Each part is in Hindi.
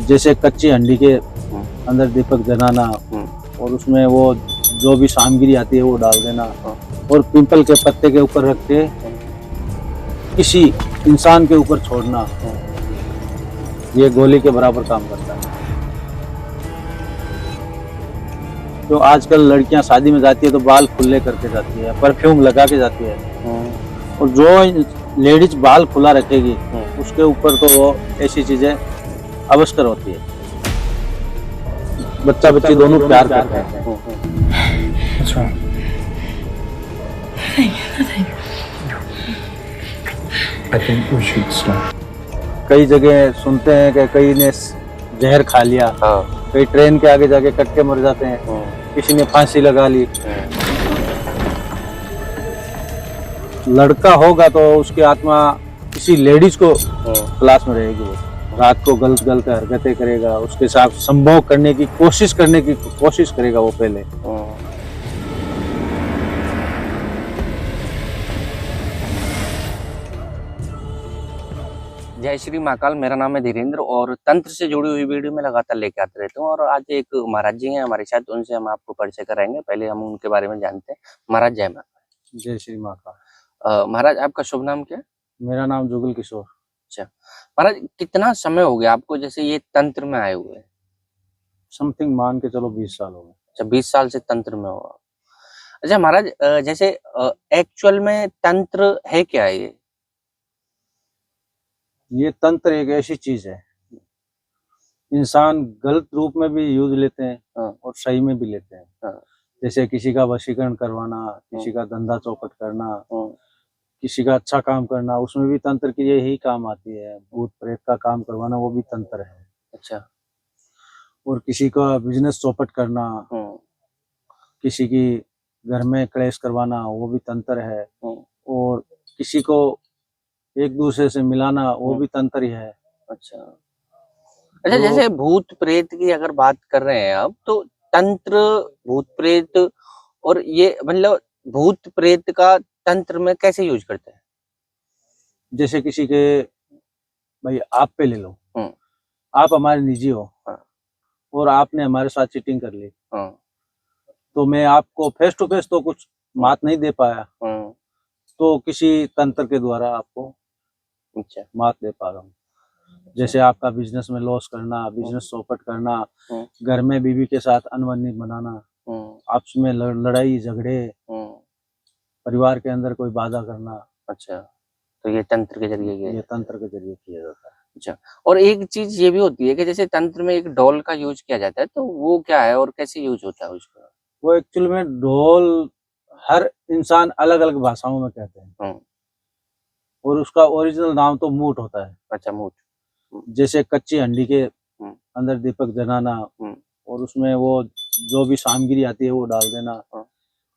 जैसे कच्ची हंडी के अंदर दीपक जलाना और उसमें वो जो भी सामग्री आती है वो डाल देना और पीपल के पत्ते के ऊपर रख के किसी इंसान के ऊपर छोड़ना, ये गोली के बराबर काम करता है। तो आजकल लड़कियां शादी में जाती है तो बाल खुले करके जाती है, परफ्यूम लगा के जाती है, और जो लेडीज बाल खुला रखेगी उसके ऊपर तो वो ऐसी चीजें अवश्य होती है। बच्चा बच्ची दोनों प्यार करते हैं। What's wrong? I think we should stop. कई जगह सुनते हैं कि कई ने जहर खा लिया, कई ट्रेन के आगे जाके कट के मर जाते हैं, किसी ने फांसी लगा ली। लड़का होगा तो उसकी आत्मा किसी लेडीज को क्लास में रहेगी, वो रात को गलत गलत हरकतें करेगा, उसके साथ संभोग करने की कोशिश करेगा वो पहले। जय श्री महाकाल। मेरा नाम है धीरेन्द्र और तंत्र से जुड़ी हुई वीडियो में लगातार लेके आते रहता हूँ। और आज एक महाराज जी हैं हमारे साथ, उनसे हम आपको परिचय कराएंगे। पहले हम उनके बारे में जानते हैं। महाराज जय महाकाल। जय श्री महाकाल। महाराज आपका शुभ नाम क्या है? मेरा नाम जुगल किशोर। अच्छा महाराज, कितना समय हो गया आपको जैसे ये तंत्र में आए हुए? समथिंग मान के चलो 20 साल हो गए। अच्छा, 20 साल से तंत्र में हो। अच्छा महाराज, जैसे एक्चुअल में तंत्र है क्या है? ये तंत्र एक ऐसी चीज है, इंसान गलत रूप में भी यूज लेते हैं और सही में भी लेते हैं। जैसे किसी का वशीकरण करवाना, किसी का धंधा चौपट करना, किसी का अच्छा काम करना, उसमें भी तंत्र की यही काम आती है। भूत प्रेत का काम करवाना वो भी तंत्र है। अच्छा। और किसी का बिजनेस चौपट करना, किसी की घर में क्लेश करवाना वो भी तंत्र है। और किसी को एक दूसरे से मिलाना वो भी तंत्र ही है। अच्छा अच्छा, जैसे भूत प्रेत की अगर बात कर रहे हैं आप, तो तंत्र भूत प्रेत और ये मतलब भूत प्रेत का तंत्र में कैसे यूज करते हैं? जैसे किसी के, भाई आप पे ले लो, आप हमारे निजी हो और आपने हमारे साथ चीटिंग कर ली, तो मैं आपको फेस टू फेस तो कुछ मात नहीं दे पाया, तो किसी तंत्र के द्वारा आपको मात दे पा रहा हूँ। जैसे आपका बिजनेस में लॉस करना, बिजनेस चौपट करना, घर में बीवी के साथ अनबनी बनाना, आपस में लड़ाई झगड़े, परिवार के अंदर कोई बाधा करना। अच्छा, तो ये तंत्र के जरिए ये तंत्र के जरिए किया जाता है। अच्छा, और एक चीज ये भी होती है कि जैसे तंत्र में एक डॉल का यूज किया जाता है, तो वो क्या है और कैसे यूज होता है उसका? वो एक्चुअल में ढोल हर इंसान अलग अलग भाषाओं में कहते हैं और उसका ओरिजिनल नाम तो मूठ होता है। अच्छा, मूठ। जैसे कच्ची हंडी के अंदर दीपक जलाना और उसमें वो जो भी सामग्री आती है वो डाल देना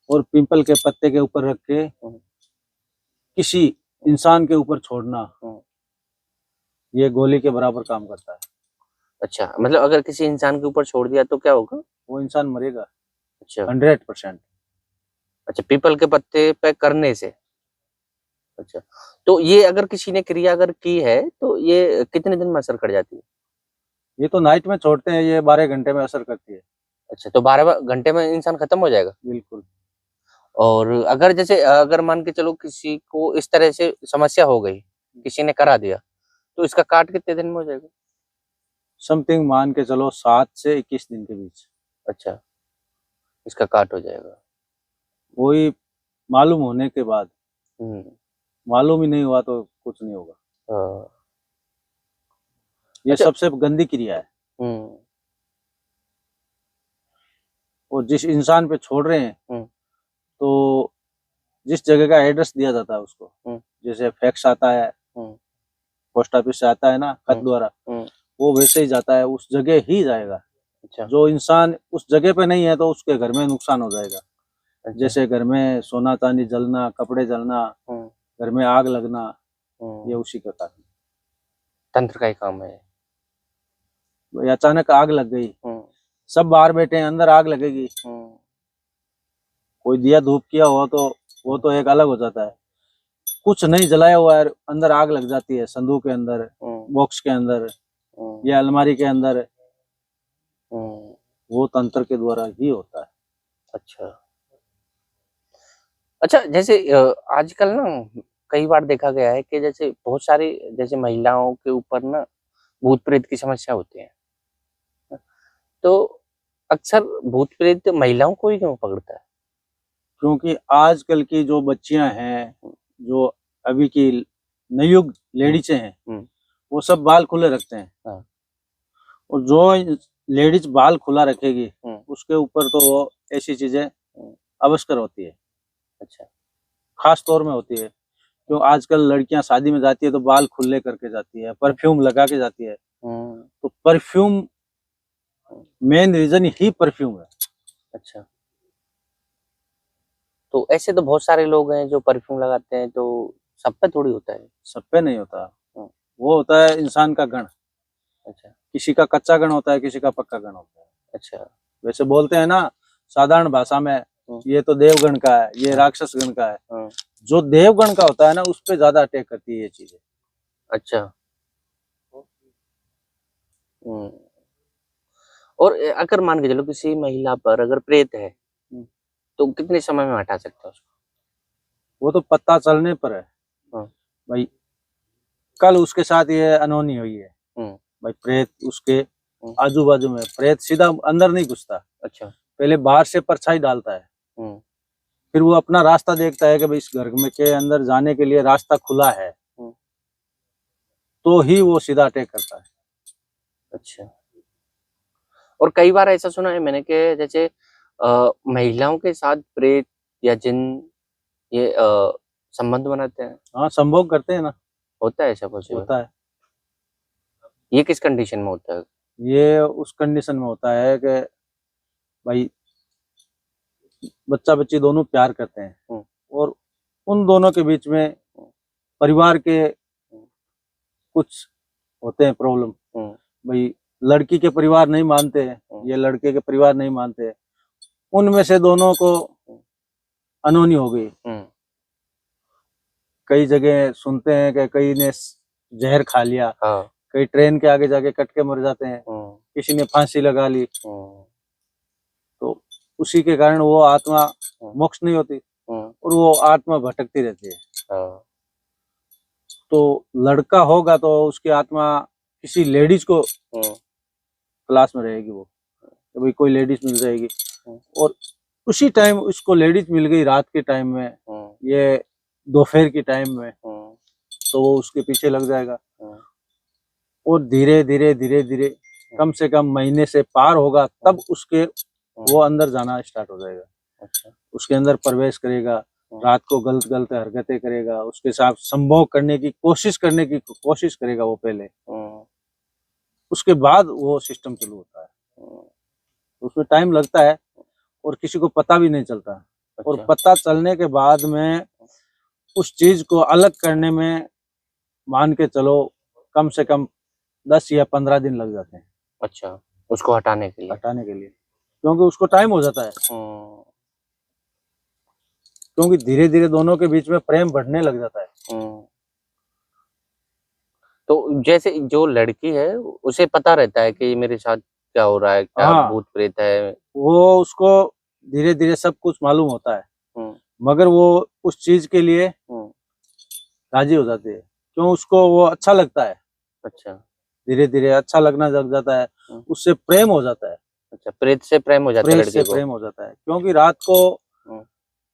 और पीपल के पत्ते के ऊपर रख के किसी इंसान के ऊपर छोड़ना, ये गोली के बराबर काम करता है। अच्छा, मतलब अगर किसी इंसान के ऊपर छोड़ दिया तो क्या होगा? वो इंसान मरेगा। अच्छा, 100%। अच्छा, पीपल के पत्ते पे करने से। अच्छा, तो ये अगर किसी ने क्रिया अगर की है तो ये कितने दिन में असर कर जाती है? ये तो नाइट में छोड़ते हैं, ये 12 घंटे में असर करती है। अच्छा, तो 12 घंटे में इंसान खत्म हो जाएगा? बिल्कुल। और अगर जैसे अगर मान के चलो किसी को इस तरह से समस्या हो गई, किसी ने करा दिया, तो इसका काट कितने दिन में हो जाएगा? समथिंग मान के चलो 7 से 21 दिन के बीच। अच्छा, इसका काट हो जाएगा। वही मालूम होने के बाद, मालूम ही नहीं हुआ तो कुछ नहीं होगा। ये अच्छा। सबसे गंदी क्रिया है। और जिस इंसान पे छोड़ रहे हैं तो जिस जगह का एड्रेस दिया जाता है उसको, जैसे फैक्स आता है, पोस्ट ऑफिस से आता है ना खत द्वारा, वो वैसे ही जाता है, उस जगह ही जाएगा। अच्छा। जो इंसान उस जगह पे नहीं है तो उसके घर में नुकसान हो जाएगा। अच्छा। जैसे घर में सोना चांदी जलना, कपड़े जलना, घर में आग लगना, ये उसी का कारण, तंत्र का ही काम है। अचानक आग लग गई, सब बाहर बैठे हैं, अंदर आग लगेगी। कोई दिया धूप किया हुआ तो वो तो एक अलग हो जाता है, कुछ नहीं जलाया हुआ है, अंदर आग लग जाती है, संदूक के अंदर, बॉक्स के अंदर, ये अलमारी के अंदर है, वो तंत्र के द्वारा ही होता है। अच्छा अच्छा, जैसे आजकल ना कई बार देखा गया है कि जैसे बहुत सारी जैसे महिलाओं के ऊपर ना भूत प्रेत की समस्या होती है, तो अक्सर भूत प्रेत महिलाओं को ही क्यों पकड़ता है? क्योंकि आजकल की जो बच्चियां हैं, जो अभी की नवयुग लेडीज हैं, वो सब बाल खुले रखते हैं। हाँ। और जो लेडीज बाल खुला रखेगी उसके ऊपर तो वो ऐसी चीजें अवश्य होती है। अच्छा। खास तौर में होती है, क्यों आजकल लड़कियां शादी में जाती है तो बाल खुले करके जाती है, परफ्यूम लगा के जाती है। तो परफ्यूम मेन रीजन ही परफ्यूम है। अच्छा, तो ऐसे तो बहुत सारे लोग हैं जो परफ्यूम लगाते हैं, तो सब पे थोड़ी होता है। सब पे नहीं होता, वो होता है इंसान का गण। अच्छा। किसी का कच्चा गण होता है, किसी का पक्का गण होता है। अच्छा। वैसे बोलते हैं ना साधारण भाषा में, ये तो देवगण का है, ये राक्षस गण का है। जो देवगण का होता है ना, उस पे ज्यादा अटैक करती है ये चीजें। अच्छा। और अगर मान के चलो किसी महिला पर अगर प्रेत है, तो कितने समय में हटा सकते हो उसको? वो तो पता चलने पर है। भाई कल उसके साथ ये अनहोनी हुई है, भाई प्रेत उसके आजू बाजू में, प्रेत सीधा अंदर नहीं घुसता। अच्छा। पहले बाहर से परछाई डालता है, फिर वो अपना रास्ता देखता है कि भाई इस घर में के अंदर जाने के लिए रास्ता खुला है, तो ही वो सीधा अटैक करता है। अच्छा। और कई बार ऐसा सुना है मैंने कि जैसे महिलाओं के साथ प्रेत या जिन ये संबंध बनाते हैं। हाँ, संभोग करते हैं ना। होता है ऐसा पॉसिबल? होता है। ये किस कंडीशन में होता है? ये उस कंडीशन में होता है कि भाई बच्चा बच्ची दोनों प्यार करते हैं और उन दोनों के बीच में परिवार के कुछ होते हैं प्रॉब्लम। भाई लड़की के परिवार नहीं मानते हैं, ये लड़के के परिवार नहीं मानते हैं, उनमें से दोनों को अनहोनी हो गई। कई जगह सुनते हैं कि कई ने जहर खा लिया, कई ट्रेन के आगे जाके कट के मर जाते हैं, किसी ने फांसी लगा ली। तो उसी के कारण वो आत्मा मोक्ष नहीं होती और वो आत्मा भटकती रहती है। तो लड़का होगा तो उसकी आत्मा किसी लेडीज को क्लास में रहेगी, वो तो भाई कोई लेडीज मिल जाएगी, और उसी टाइम उसको लेडीज मिल गई रात के टाइम में, ये दोपहर के टाइम में, तो वो उसके पीछे लग जाएगा और धीरे धीरे धीरे धीरे कम से कम महीने से पार होगा, तब उसके वो अंदर जाना स्टार्ट हो जाएगा। अच्छा। उसके अंदर प्रवेश करेगा, रात को गलत गलत हरकतें करेगा, उसके साथ संभोग करने की कोशिश करेगा वो पहले, उसके बाद वो सिस्टम चालू होता है। उसमें टाइम लगता है और किसी को पता भी नहीं चलता। अच्छा। और पता चलने के बाद में उस चीज को अलग करने में मान के चलो कम से कम 10 या 15 दिन लग जाते हैं। अच्छा, उसको हटाने के लिए? क्योंकि उसको टाइम हो जाता है। क्योंकि धीरे धीरे दोनों के बीच में प्रेम बढ़ने लग जाता है। तो जैसे जो लड़की है उसे पता रहता है कि मेरे साथ क्या हो रहा है, क्या भूत प्रेत है? वो उसको धीरे धीरे सब कुछ मालूम होता है, मगर वो उस चीज के लिए राजी हो जाती है, क्यों उसको वो अच्छा लगता है। अच्छा। धीरे धीरे अच्छा लगना लग जाता है, उससे प्रेम हो जाता है। अच्छा, प्रेत से प्रेम हो जाता है लड़की को? प्रेम हो जाता है, क्योंकि रात को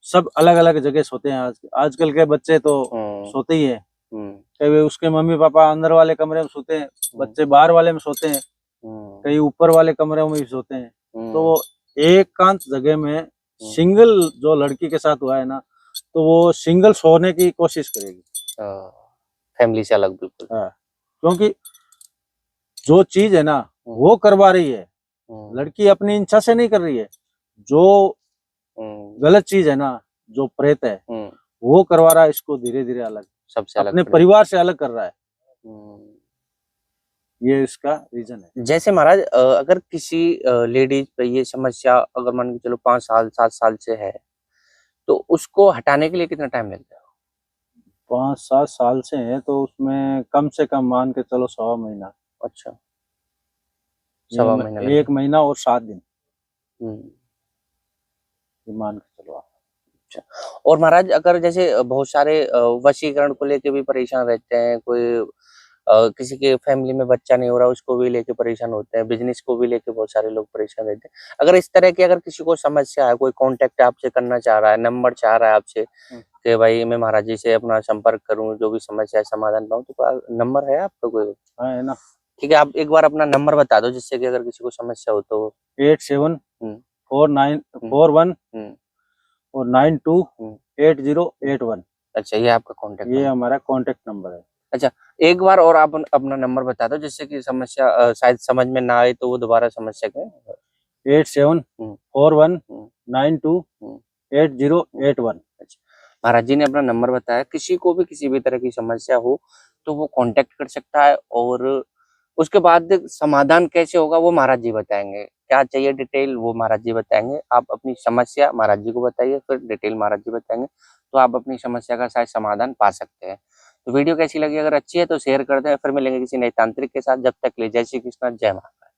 सब अलग अलग जगह सोते हैं। आजकल के बच्चे तो सोते ही है, कई उसके मम्मी पापा अंदर वाले कमरे में सोते हैं, बच्चे बाहर वाले में सोते हैं, कई ऊपर वाले कमरे में भी सोते हैं। तो वो एकांत जगह में सिंगल जो लड़की के साथ हुआ है ना, तो वो सिंगल सोने की कोशिश करेगी, फैमिली से अलग। बिल्कुल। हाँ, क्योंकि जो चीज है ना वो करवा रही है, लड़की अपनी इच्छा से नहीं कर रही है। जो गलत चीज है ना, जो प्रेत है वो करवा रहा है इसको धीरे धीरे अलग, सबसे अलग, अपने परिवार से अलग कर रहा है। ये इसका रीजन है। जैसे महाराज अगर किसी लेडीज पे ये समस्या अगर मान के चलो 5 साल 7 साल से है, तो उसको हटाने के लिए कितना टाइम लगता है? 5-7 साल से है तो उसमें कम से कम मान के चलो 1.25 महीना। अच्छा। सवा महीना लग 1 महीना और 7 दिन, हम्म। ये मान के चलो आप। और महाराज अगर जैसे बहुत सारे वशीकरण को लेके भी परेशान रहते हैं, कोई किसी के फैमिली में बच्चा नहीं हो रहा उसको भी लेके परेशान होते हैं, बिजनेस को भी लेके बहुत सारे लोग परेशान रहते हैं। अगर इस तरह की अगर किसी को समस्या है, कोई कांटेक्ट आपसे करना चाह रहा है, नंबर चाह रहा है आपसे कि भाई मैं महाराज जी से अपना संपर्क करूं, जो भी समस्या है समाधान पाऊं, तो नंबर है आपका कोई? हाँ है ना। ठीक है, आप एक बार अपना नंबर बता दो जिससे कि अगर किसी को समस्या हो तो। 874941 और 928081। अच्छा, ये आपका कांटेक्ट ये नंबर, हमारा कांटेक्ट नंबर है। अच्छा एक बार और आप अपना नंबर बता दो जिससे कि समस्या शायद समझ में ना आए तो वो दोबारा समझ सके। 8741928081। अच्छा, महाराज जी ने अपना नंबर बताया, किसी को भी किसी भी तरह की समस्या हो तो वो कांटेक्ट कर सकता है, और उसके बाद समाधान कैसे होगा वो महाराज जी बताएंगे। क्या चाहिए डिटेल वो महाराज जी बताएंगे। आप अपनी समस्या महाराज जी को बताइए, फिर डिटेल महाराज जी बताएंगे, तो आप अपनी समस्या का शायद समाधान पा सकते हैं। तो वीडियो कैसी लगी? अगर अच्छी है तो शेयर कर दें। फिर मिलेंगे किसी नए तांत्रिक के साथ। जब तक के लिए जय श्री कृष्ण, जय महाकाल।